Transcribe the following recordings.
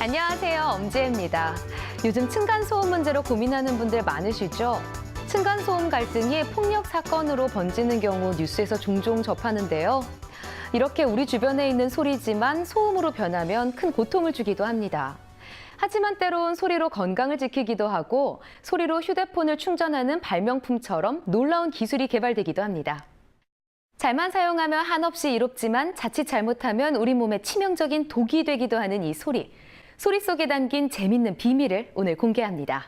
안녕하세요, 엄지혜입니다. 요즘 층간소음 문제로 고민하는 분들 많으시죠? 층간소음 갈등이 폭력 사건으로 번지는 경우 뉴스에서 종종 접하는데요. 이렇게 우리 주변에 있는 소리지만 소음으로 변하면 큰 고통을 주기도 합니다. 하지만 때론 소리로 건강을 지키기도 하고 소리로 휴대폰을 충전하는 발명품처럼 놀라운 기술이 개발되기도 합니다. 잘만 사용하면 한없이 이롭지만 자칫 잘못하면 우리 몸에 치명적인 독이 되기도 하는 이 소리. 소리 속에 담긴 재밌는 비밀을 오늘 공개합니다.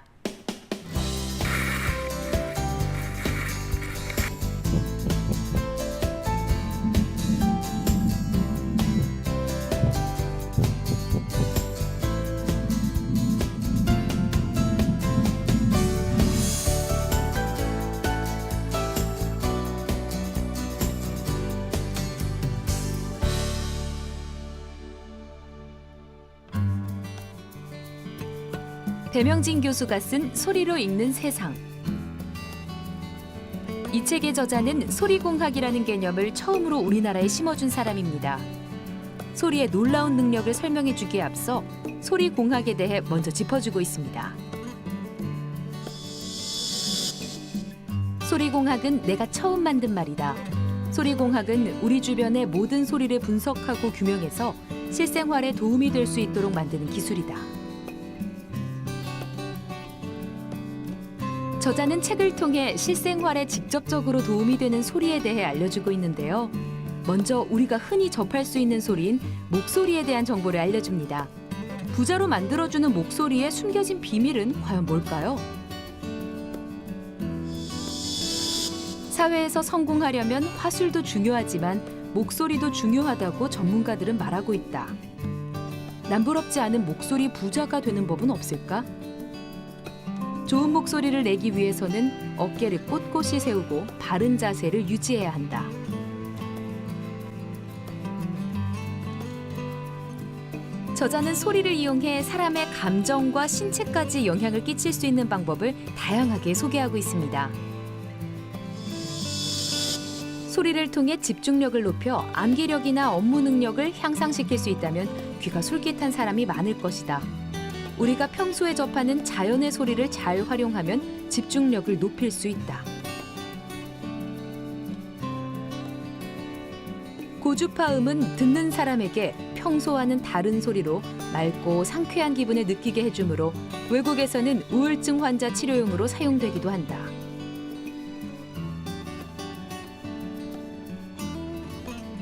배명진 교수가 쓴 소리로 읽는 세상. 이 책의 저자는 소리공학이라는 개념을 처음으로 우리나라에 심어준 사람입니다. 소리의 놀라운 능력을 설명해주기에 앞서 소리공학에 대해 먼저 짚어주고 있습니다. 소리공학은 내가 처음 만든 말이다. 소리공학은 우리 주변의 모든 소리를 분석하고 규명해서 실생활에 도움이 될 수 있도록 만드는 기술이다. 저자는 책을 통해 실생활에 직접적으로 도움이 되는 소리에 대해 알려주고 있는데요. 먼저 우리가 흔히 접할 수 있는 소리인 목소리에 대한 정보를 알려줍니다. 부자로 만들어주는 목소리의 숨겨진 비밀은 과연 뭘까요? 사회에서 성공하려면 화술도 중요하지만 목소리도 중요하다고 전문가들은 말하고 있다. 남부럽지 않은 목소리 부자가 되는 법은 없을까? 좋은 목소리를 내기 위해서는 어깨를 꼿꼿이 세우고 바른 자세를 유지해야 한다. 저자는 소리를 이용해 사람의 감정과 신체까지 영향을 끼칠 수 있는 방법을 다양하게 소개하고 있습니다. 소리를 통해 집중력을 높여 암기력이나 업무 능력을 향상시킬 수 있다면 귀가 솔깃한 사람이 많을 것이다. 우리가 평소에 접하는 자연의 소리를 잘 활용하면 집중력을 높일 수 있다. 고주파음은 듣는 사람에게 평소와는 다른 소리로 맑고 상쾌한 기분을 느끼게 해주므로 외국에서는 우울증 환자 치료용으로 사용되기도 한다.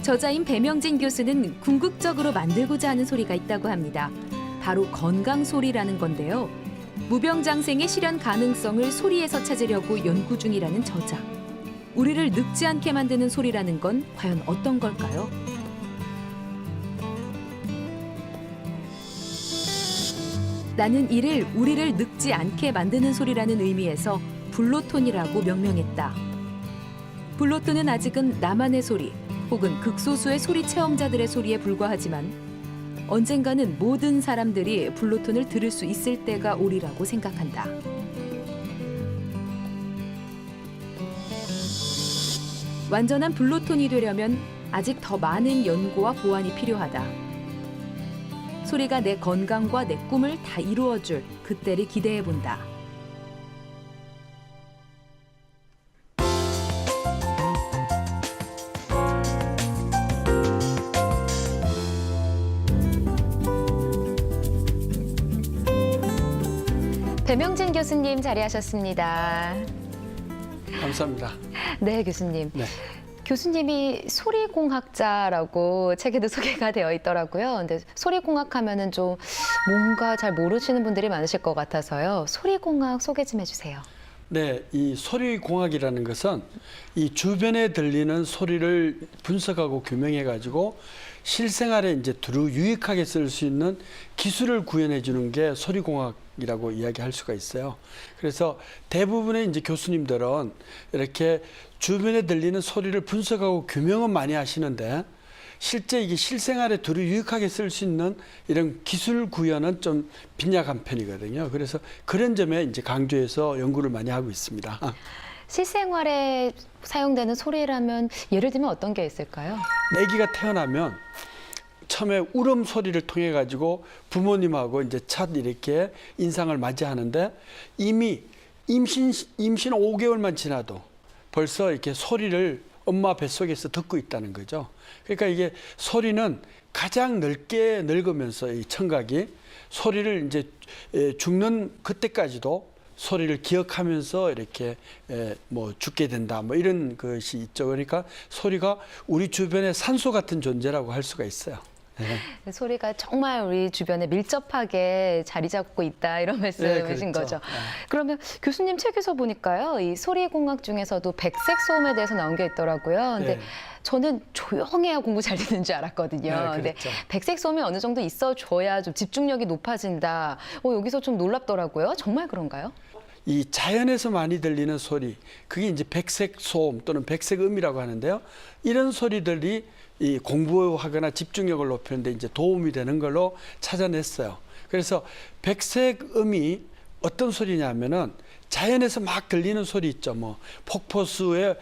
저자인 배명진 교수는 궁극적으로 만들고자 하는 소리가 있다고 합니다. 바로 건강 소리라는 건데요. 무병장생의 실현 가능성을 소리에서 찾으려고 연구 중이라는 저자. 우리를 늙지 않게 만드는 소리라는 건 과연 어떤 걸까요? 나는 이를 우리를 늙지 않게 만드는 소리라는 의미에서 블로톤이라고 명명했다. 블로톤은 아직은 나만의 소리, 혹은 극소수의 소리 체험자들의 소리에 불과하지만 언젠가는 모든 사람들이 블로톤을 들을 수 있을 때가 오리라고 생각한다. 완전한 블로톤이 되려면 아직 더 많은 연구와 보완이 필요하다. 소리가 내 건강과 내 꿈을 다 이루어줄 그때를 기대해본다. 배명진 교수님 자리하셨습니다. 감사합니다. 네, 교수님. 네. 교수님이 소리공학자라고 책에도 소개가 되어 있더라고요. 근데 소리공학 하면은 좀 뭔가 잘 모르시는 분들이 많으실 것 같아서요. 소리공학 소개 좀 해주세요. 네, 이 소리공학이라는 것은 이 주변에 들리는 소리를 분석하고 규명해가지고 실생활에 이제 두루 유익하게 쓸 수 있는 기술을 구현해 주는 게 소리공학이라고 이야기할 수가 있어요. 그래서 대부분의 이제 교수님들은 이렇게 주변에 들리는 소리를 분석하고 규명은 많이 하시는데 실제 이게 실생활에 두루 유익하게 쓸 수 있는 이런 기술 구현은 좀 빈약한 편이거든요. 그래서 그런 점에 이제 강조해서 연구를 많이 하고 있습니다. 실생활에 사용되는 소리라면 예를 들면 어떤 게 있을까요? 아기가 태어나면 처음에 울음 소리를 통해 가지고 부모님하고 이제 첫 이렇게 인상을 맞이하는데 이미 임신 5개월만 지나도 벌써 이렇게 소리를 엄마 뱃속에서 듣고 있다는 거죠. 그러니까 이게 소리는 가장 넓게 늙으면서 이 청각이 소리를 이제 죽는 그때까지도 소리를 기억하면서 이렇게 뭐 죽게 된다 뭐 이런 것이 있죠. 그러니까 소리가 우리 주변의 산소 같은 존재라고 할 수가 있어요. 네. 소리가 정말 우리 주변에 밀접하게 자리 잡고 있다 이런 말씀이신 그렇죠. 거죠. 그러면 교수님 책에서 보니까요, 이 소리공학 중에서도 백색 소음에 대해서 나온 게 있더라고요. 근데 네. 저는 조용해야 공부 잘 되는 줄 알았거든요. 네, 근데 그렇죠. 백색 소음이 어느 정도 있어줘야 좀 집중력이 높아진다. 여기서 좀 놀랍더라고요. 정말 그런가요? 이 자연에서 많이 들리는 소리, 그게 이제 백색 소음 또는 백색 음이라고 하는데요. 이런 소리들이 이 공부하거나 집중력을 높이는 데 이제 도움이 되는 걸로 찾아냈어요. 그래서 백색 음이 어떤 소리냐면은 자연에서 막 들리는 소리 있죠. 뭐 폭포수에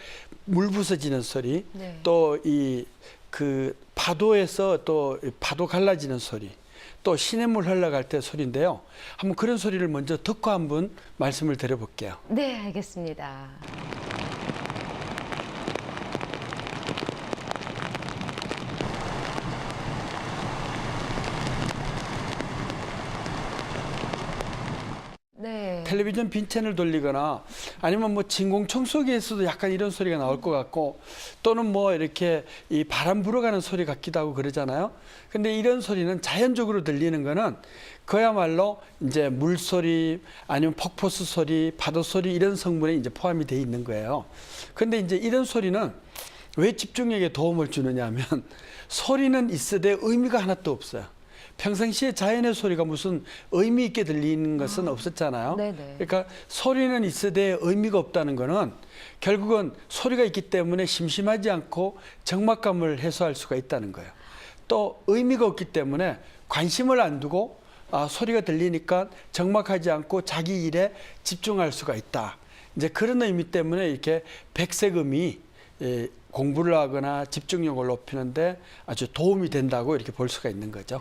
물 부서지는 소리, 네. 또 이 그 파도에서 또 파도 갈라지는 소리, 또 시냇물 흘러갈 때 소리인데요. 한번 그런 소리를 먼저 듣고 한번 말씀을 드려볼게요. 네, 알겠습니다. 네. 텔레비전 빈 채널 돌리거나 아니면 뭐 진공 청소기에서도 약간 이런 소리가 나올 것 같고 또는 뭐 이렇게 이 바람 불어가는 소리 같기도 하고 그러잖아요. 근데 이런 소리는 자연적으로 들리는 거는 그야말로 이제 물소리 아니면 폭포수 소리, 파도 소리 이런 성분에 이제 포함이 돼 있는 거예요. 근데 이제 이런 소리는 왜 집중력에 도움을 주느냐 하면 소리는 있으되 의미가 하나도 없어요. 평상시에 자연의 소리가 무슨 의미 있게 들리는 것은 없었잖아요. 네네. 그러니까 소리는 있으되 의미가 없다는 거는 결국은 소리가 있기 때문에 심심하지 않고 적막감을 해소할 수가 있다는 거예요. 또 의미가 없기 때문에 관심을 안 두고 소리가 들리니까 적막하지 않고 자기 일에 집중할 수가 있다. 이제 그런 의미 때문에 이렇게 백색음이 공부를 하거나 집중력을 높이는데 아주 도움이 된다고 이렇게 볼 수가 있는 거죠.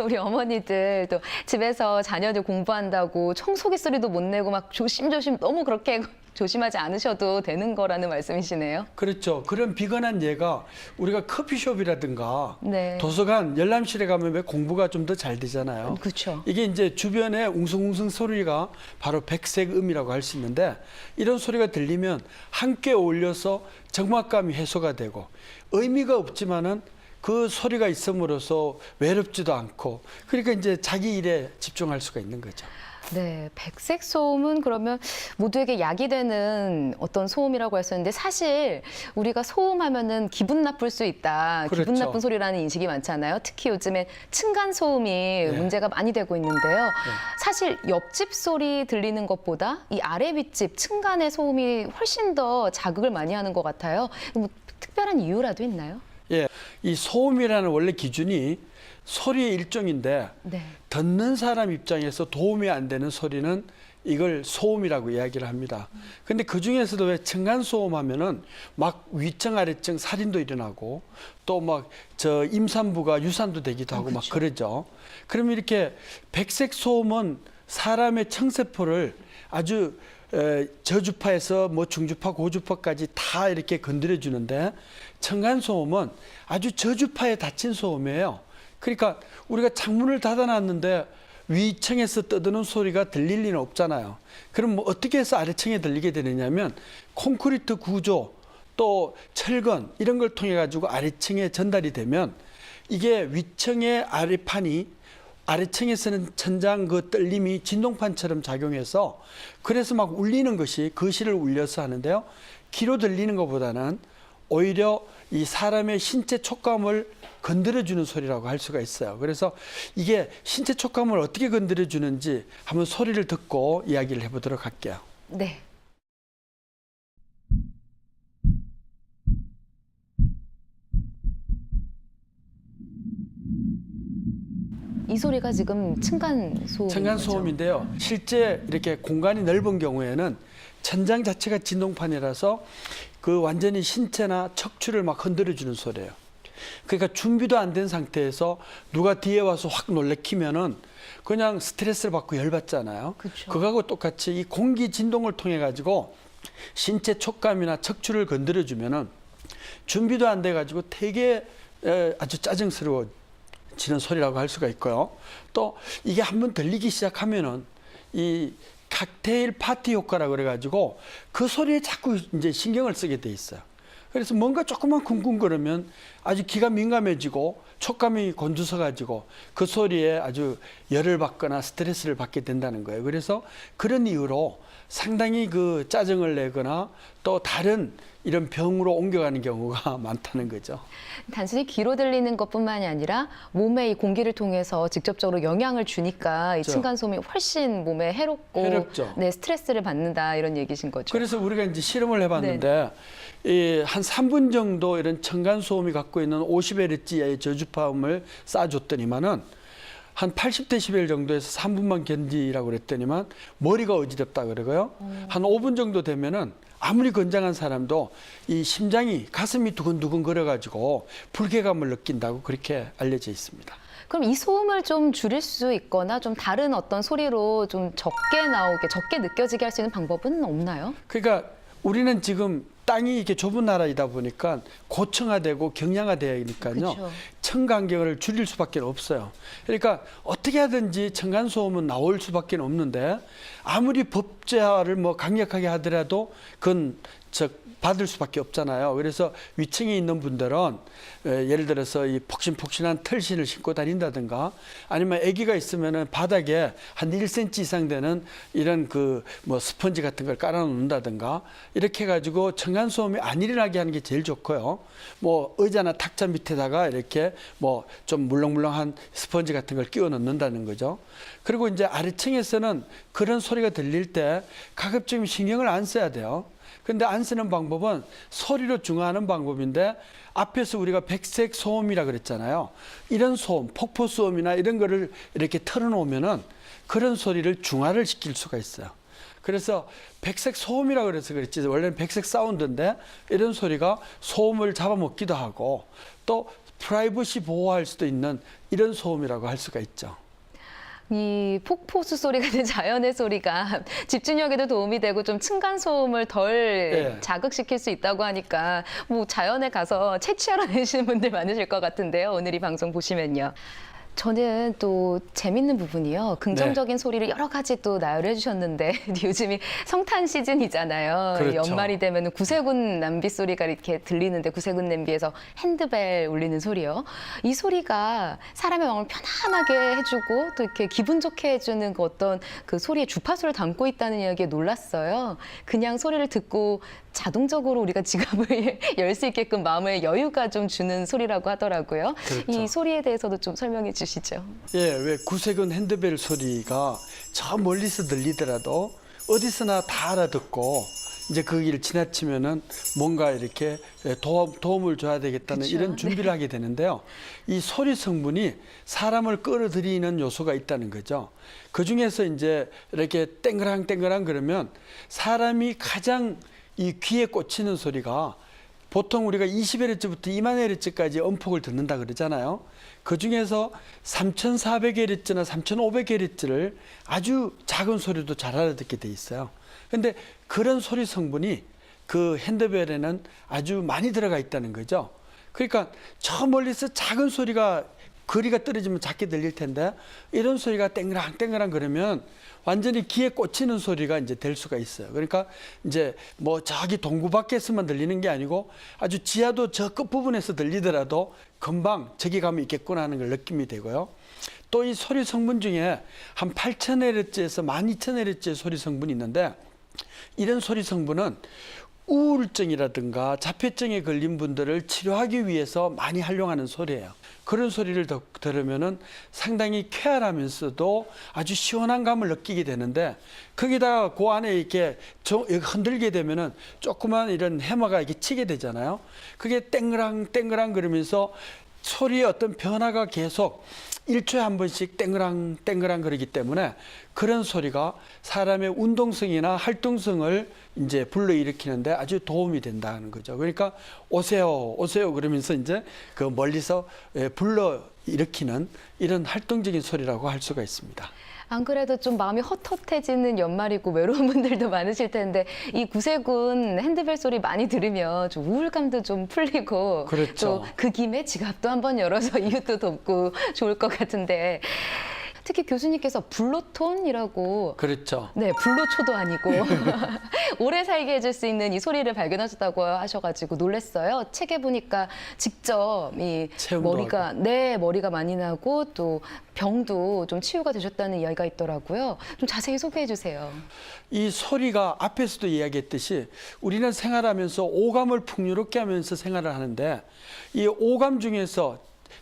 우리 어머니들 또 집에서 자녀들 공부한다고 청소기 소리도 못 내고 막 조심조심 너무 그렇게 조심하지 않으셔도 되는 거라는 말씀이시네요. 그렇죠. 그런 비근한 예가 우리가 커피숍이라든가 네. 도서관, 열람실에 가면 왜 공부가 좀 더 잘 되잖아요. 그렇죠. 이게 이제 주변에 웅성웅성 소리가 바로 백색음이라고 할 수 있는데 이런 소리가 들리면 함께 어울려서 적막감이 해소가 되고 의미가 없지만은 그 소리가 있음으로써 외롭지도 않고 그러니까 이제 자기 일에 집중할 수가 있는 거죠. 네, 백색 소음은 그러면 모두에게 약이 되는 어떤 소음이라고 했었는데 사실 우리가 소음하면은 기분 나쁠 수 있다. 기분 그렇죠. 나쁜 소리라는 인식이 많잖아요. 특히 요즘엔 층간 소음이 문제가 많이 되고 있는데요. 사실 옆집 소리 들리는 것보다 이 아래 윗집 층간의 소음이 훨씬 더 자극을 많이 하는 것 같아요. 뭐 특별한 이유라도 있나요? 예, 이 소음이라는 원래 기준이 소리의 일종인데 네. 듣는 사람 입장에서 도움이 안 되는 소리는 이걸 소음이라고 이야기를 합니다. 근데 그 중에서도 왜 층간 소음 하면은 막 위층 아래층 살인도 일어나고 또 막 저 임산부가 유산도 되기도 하고 막 그러죠. 그러면 이렇게 백색 소음은 사람의 청세포를 아주 저주파에서 뭐 중주파, 고주파까지 다 이렇게 건드려 주는데 층간 소음은 아주 저주파에 닫힌 소음이에요. 그러니까 우리가 창문을 닫아놨는데 위층에서 떠드는 소리가 들릴 리는 없잖아요. 그럼 뭐 어떻게 해서 아래층에 들리게 되느냐면 콘크리트 구조 또 철근 이런 걸 통해 가지고 아래층에 전달이 되면 이게 위층의 아래판이 아래층에서는 천장 그 떨림이 진동판처럼 작용해서 그래서 막 울리는 것이 거실을 울려서 하는데요. 귀로 들리는 것보다는 오히려 이 사람의 신체 촉감을 건드려주는 소리라고 할 수가 있어요. 그래서 이게 신체 촉감을 어떻게 건드려주는지 한번 소리를 듣고 이야기를 해보도록 할게요. 네. 이 소리가 지금 층간 소음. 층간 소음인데요. 실제 이렇게 공간이 넓은 경우에는 천장 자체가 진동판이라서 그 완전히 신체나 척추를 막 흔들어주는 소리예요. 그러니까 준비도 안 된 상태에서 누가 뒤에 와서 확 놀래키면은 그냥 스트레스를 받고 열받잖아요. 그쵸. 그거하고 똑같이 이 공기 진동을 통해 가지고 신체 촉감이나 척추를 건드려 주면은 준비도 안 돼 가지고 되게 아주 짜증스러워지는 소리라고 할 수가 있고요. 또 이게 한번 들리기 시작하면은 이 칵테일 파티 효과라고 그래 가지고 그 소리에 자꾸 이제 신경을 쓰게 돼 있어요. 그래서 뭔가 조금만 쿵쿵거리면 아주 귀가 민감해지고 촉감이 곤두서 가지고 그 소리에 아주 열을 받거나 스트레스를 받게 된다는 거예요. 그래서 그런 이유로 상당히 그 짜증을 내거나 또 다른 이런 병으로 옮겨가는 경우가 많다는 거죠. 단순히 귀로 들리는 것뿐만이 아니라 몸에 이 공기를 통해서 직접적으로 영향을 주니까 이 그렇죠. 층간소음이 훨씬 몸에 해롭고 해롭죠. 네, 스트레스를 받는다 이런 얘기신 거죠. 그래서 우리가 이제 실험을 해봤는데 한 3분 정도 이런 층간소음이 갖고 있는 50Hz의 저주파음을 쏴줬더니만은 한 80dB 정도에서 3분만 견디라고 그랬더니만 머리가 어지럽다 그러고요. 한 5분 정도 되면은 아무리 건장한 사람도 이 심장이 가슴이 두근두근 거려가지고 불쾌감을 느낀다고 그렇게 알려져 있습니다. 그럼 이 소음을 좀 줄일 수 있거나 좀 다른 어떤 소리로 좀 적게 나오게, 적게 느껴지게 할 수 있는 방법은 없나요? 그러니까 우리는 지금 땅이 이렇게 좁은 나라이다 보니까 고층화되고 경량화되니까요. 그쵸. 층간격을 줄일 수밖에 없어요. 그러니까 어떻게 하든지 층간소음은 나올 수밖에 없는데 아무리 법제화를 뭐 강력하게 하더라도 그건 받을 수밖에 없잖아요. 그래서 위층에 있는 분들은 예를 들어서 이 폭신폭신한 털신을 신고 다닌다든가 아니면 아기가 있으면은 바닥에 한 1cm 이상 되는 이런 그 뭐 스펀지 같은 걸 깔아 놓는다든가 이렇게 해가지고 층간소음이 안 일어나게 하는 게 제일 좋고요. 뭐 의자나 탁자 밑에다가 이렇게 뭐 좀 물렁물렁한 스펀지 같은 걸 끼워 넣는다는 거죠. 그리고 이제 아래층에서는 그런 소리가 들릴 때 가급적이면 신경을 안 써야 돼요. 근데 안 쓰는 방법은 소리로 중화하는 방법인데 앞에서 우리가 백색 소음이라 그랬잖아요. 이런 소음, 폭포 소음이나 이런 거를 이렇게 털어놓으면은 그런 소리를 중화를 시킬 수가 있어요. 그래서 백색 소음이라 그래서 그랬지 원래는 백색 사운드인데 이런 소리가 소음을 잡아먹기도 하고 또 프라이버시 보호할 수도 있는 이런 소음이라고 할 수가 있죠. 이 폭포수 소리 같은 자연의 소리가 집중력에도 도움이 되고 좀 층간소음을 덜 자극시킬 수 있다고 하니까 뭐 자연에 가서 채취하러 다니시는 분들 많으실 것 같은데요. 오늘 이 방송 보시면요. 저는 또 재밌는 부분이요. 긍정적인 소리를 여러 가지 또 나열해 주셨는데 요즘이 성탄 시즌이잖아요. 그렇죠. 연말이 되면 구세군 남비 소리가 이렇게 들리는데 구세군 냄비에서 핸드벨 울리는 소리요. 이 소리가 사람의 마음을 편안하게 해주고 또 이렇게 기분 좋게 해주는 그 어떤 그 소리의 주파수를 담고 있다는 이야기에 놀랐어요. 그냥 소리를 듣고 자동적으로 우리가 지갑을 열 수 있게끔 마음의 여유가 좀 주는 소리라고 하더라고요. 그렇죠. 이 소리에 대해서도 좀 설명해 주시죠. 예, 왜 구색은 핸드벨 소리가 저 멀리서 들리더라도 어디서나 다 알아듣고 이제 그 길을 지나치면은 뭔가 이렇게 도움을 줘야 되겠다는 그쵸? 이런 준비를 하게 되는데요. 이 소리 성분이 사람을 끌어들이는 요소가 있다는 거죠. 그 중에서 이제 이렇게 땡그랑 그러면 사람이 가장 이 귀에 꽂히는 소리가 보통 우리가 20Hz부터 20,000Hz까지 음폭을 듣는다 그러잖아요. 그 중에서 3,400Hz나 3,500Hz를 아주 작은 소리도 잘 알아듣게 돼 있어요. 근데 그런 소리 성분이 그 핸드벨에는 아주 많이 들어가 있다는 거죠. 그러니까 저 멀리서 작은 소리가 거리가 떨어지면 작게 들릴 텐데 이런 소리가 땡그랑 그러면 완전히 귀에 꽂히는 소리가 이제 될 수가 있어요. 그러니까 이제 뭐 저기 동구 밖에서만 들리는 게 아니고 아주 지하도 저 끝부분에서 들리더라도 금방 저기 가면 있겠구나 하는 걸 느낌이 되고요. 또 이 소리 성분 중에 한 8,000Hz에서 12,000Hz의 소리 성분이 있는데 이런 소리 성분은 우울증이라든가 자폐증에 걸린 분들을 치료하기 위해서 많이 활용하는 소리예요. 그런 소리를 들으면은 상당히 쾌활하면서도 아주 시원한 감을 느끼게 되는데 거기다가 그 안에 이렇게 흔들게 되면은 조그만 이런 해마가 이렇게 치게 되잖아요. 그게 땡그랑 그러면서 소리의 어떤 변화가 계속 1초에 한 번씩 땡그랑 땡그랑 그러기 때문에 그런 소리가 사람의 운동성이나 활동성을 이제 불러일으키는데 아주 도움이 된다는 거죠. 그러니까 오세요, 오세요 그러면서 이제 그 멀리서 불러일으키는 이런 활동적인 소리라고 할 수가 있습니다. 안 그래도 좀 마음이 헛헛해지는 연말이고 외로운 분들도 많으실 텐데 이 구세군 핸드벨 소리 많이 들으면 좀 우울감도 좀 풀리고 그렇죠. 또 그 김에 지갑도 한번 열어서 이웃도 돕고 좋을 것 같은데 특히 교수님께서 블루톤이라고 그렇죠. 네, 블루초도 아니고 오래 살게 해줄 수 있는 이 소리를 발견하셨다고 하셔가지고 놀랐어요. 책에 보니까 직접 이 체험도 머리가 네 머리가 많이 나고 또 병도 좀 치유가 되셨다는 이야기가 있더라고요. 좀 자세히 소개해 주세요. 이 소리가 앞에서도 이야기했듯이 우리는 생활하면서 오감을 풍요롭게 하면서 생활을 하는데 이 오감 중에서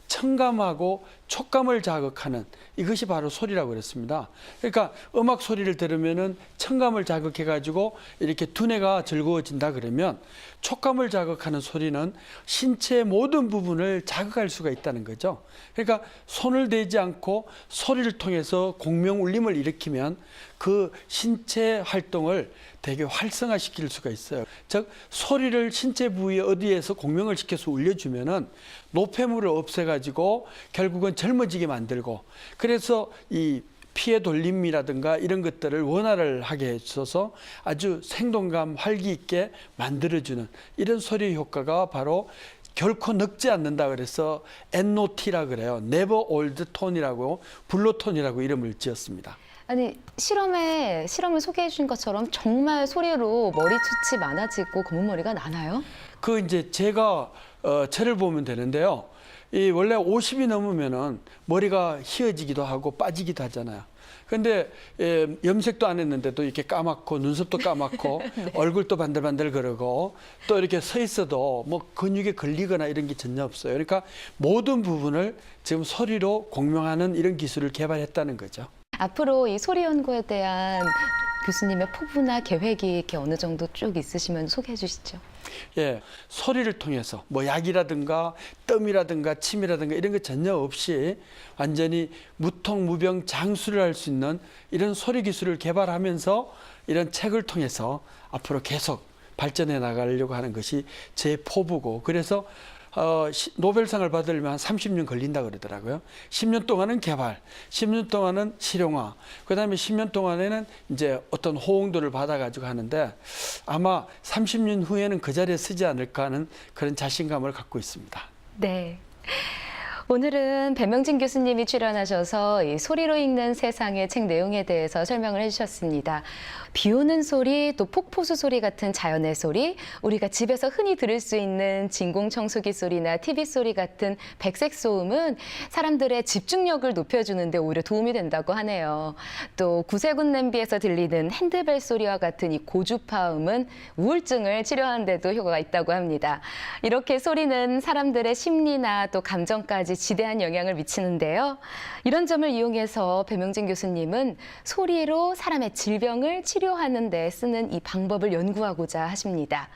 청감하고 촉감을 자극하는 이것이 바로 소리라고 그랬습니다. 그러니까 음악 소리를 들으면은 청감을 자극해 가지고 이렇게 두뇌가 즐거워진다 그러면 촉감을 자극하는 소리는 신체의 모든 부분을 자극할 수가 있다는 거죠. 그러니까 손을 대지 않고 소리를 통해서 공명 울림을 일으키면 그 신체 활동을 되게 활성화시킬 수가 있어요. 즉 소리를 신체 부위 어디에서 공명을 시켜서 울려주면은 노폐물을 없애가지고 결국은 젊어지게 만들고 그래서 이 피의 돌림이라든가 이런 것들을 원활을 하게 해줘서 아주 생동감, 활기 있게 만들어주는 이런 소리의 효과가 바로 결코 늙지 않는다 그래서 NOT라 그래요. Never Old Tone이라고 블루톤이라고 이름을 지었습니다. 아니 실험을 소개해 주신 것처럼 정말 소리로 머리숱이 많아지고 검은 머리가 나나요? 그 이제 제가 저를 보면 되는데요. 이 원래 50이 넘으면은 머리가 휘어지기도 하고 빠지기도 하잖아요. 근데 염색도 안 했는데도 이렇게 까맣고 눈썹도 까맣고 네. 얼굴도 반들반들 그러고 또 이렇게 서 있어도 뭐 근육에 걸리거나 이런 게 전혀 없어요. 그러니까 모든 부분을 지금 소리로 공명하는 이런 기술을 개발했다는 거죠. 앞으로 이 소리 연구에 대한 교수님의 포부나 계획이 이렇게 어느 정도 쭉 있으시면 소개해 주시죠. 예, 소리를 통해서 뭐 약이라든가 뜸이라든가 침이라든가 이런 것 전혀 없이 완전히 무통무병 장수를 할 수 있는 이런 소리 기술을 개발하면서 이런 책을 통해서 앞으로 계속 발전해 나가려고 하는 것이 제 포부고 그래서 노벨상을 받으려면 한 30년 걸린다 그러더라고요. 10년 동안은 개발, 10년 동안은 실용화, 그다음에 10년 동안에는 이제 어떤 호응도를 받아가지고 하는데 아마 30년 후에는 그 자리에 서지 않을까 하는 그런 자신감을 갖고 있습니다. 네. 오늘은 배명진 교수님이 출연하셔서 이 소리로 읽는 세상의 책 내용에 대해서 설명을 해주셨습니다. 비 오는 소리, 또 폭포수 소리 같은 자연의 소리, 우리가 집에서 흔히 들을 수 있는 진공청소기 소리나 TV 소리 같은 백색 소음은 사람들의 집중력을 높여주는데 오히려 도움이 된다고 하네요. 또 구세군 냄비에서 들리는 핸드벨 소리와 같은 이 고주파음은 우울증을 치료하는 데도 효과가 있다고 합니다. 이렇게 소리는 사람들의 심리나 또 감정까지 지대한 영향을 미치는데요. 이런 점을 이용해서 배명진 교수님은 소리로 사람의 질병을 치료하는 데 쓰는 이 방법을 연구하고자 하십니다.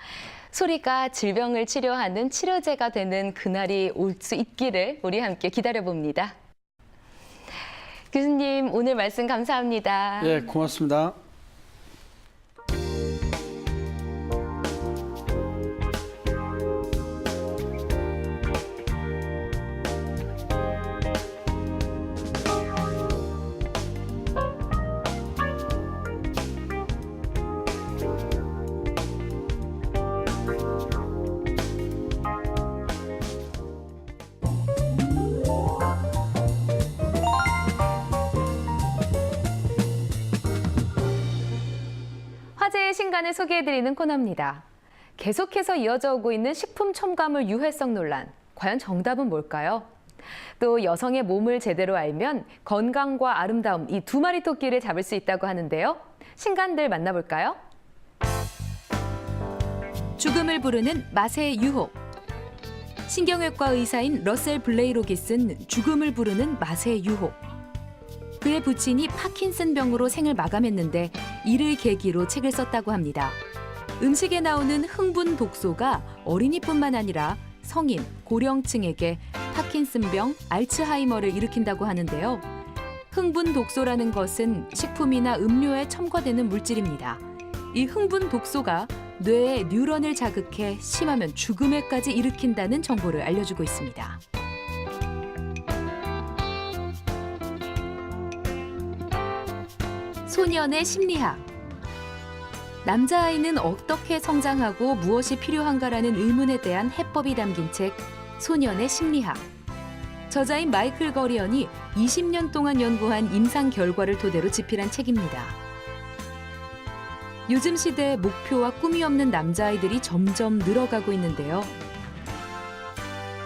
소리가 질병을 치료하는 치료제가 되는 그날이 올 수 있기를 우리 함께 기다려봅니다. 교수님, 오늘 말씀 감사합니다. 예, 고맙습니다. 화제의 신간을 소개해드리는 코너입니다. 계속해서 이어져 오고 있는 식품 첨가물 유해성 논란. 과연 정답은 뭘까요? 또 여성의 몸을 제대로 알면 건강과 아름다움 이 두 마리 토끼를 잡을 수 있다고 하는데요. 신간들 만나볼까요? 죽음을 부르는 맛의 유혹. 신경외과 의사인 러셀 블레이록이 쓴 죽음을 부르는 맛의 유혹. 그의 부친이 파킨슨병으로 생을 마감했는데 이를 계기로 책을 썼다고 합니다. 음식에 나오는 흥분 독소가 어린이뿐만 아니라 성인, 고령층에게 파킨슨병, 알츠하이머를 일으킨다고 하는데요. 흥분 독소라는 것은 식품이나 음료에 첨가되는 물질입니다. 이 흥분 독소가 뇌의 뉴런을 자극해 심하면 죽음에까지 일으킨다는 정보를 알려주고 있습니다. 소년의 심리학. 남자아이는 어떻게 성장하고 무엇이 필요한가라는 의문에 대한 해법이 담긴 책 소년의 심리학. 저자인 마이클 거리언이 20년 동안 연구한 임상 결과를 토대로 집필한 책입니다. 요즘 시대에 목표와 꿈이 없는 남자아이들이 점점 늘어가고 있는데요.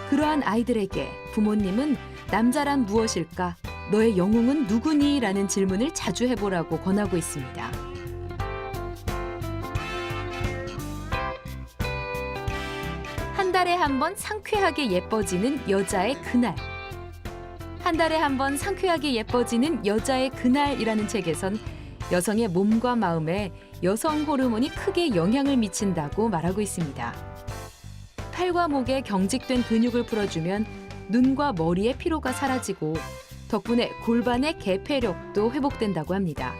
그러한 아이들에게 부모님은 남자란 무엇일까? 너의 영웅은 누구니? 라는 질문을 자주 해보라고 권하고 있습니다. 한 달에 한 번 상쾌하게 예뻐지는 여자의 그날. 한 달에 한 번 상쾌하게 예뻐지는 여자의 그날이라는 책에선 여성의 몸과 마음에 여성 호르몬이 크게 영향을 미친다고 말하고 있습니다. 팔과 목에 경직된 근육을 풀어주면 눈과 머리의 피로가 사라지고 덕분에 골반의 개폐력도 회복된다고 합니다.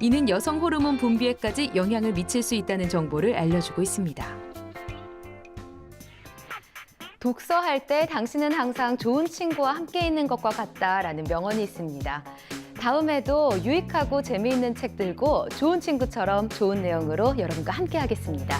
이는 여성 호르몬 분비에까지 영향을 미칠 수 있다는 정보를 알려주고 있습니다. 독서할 때 당신은 항상 좋은 친구와 함께 있는 것과 같다라는 명언이 있습니다. 다음에도 유익하고 재미있는 책 들고 좋은 친구처럼 좋은 내용으로 여러분과 함께 하겠습니다.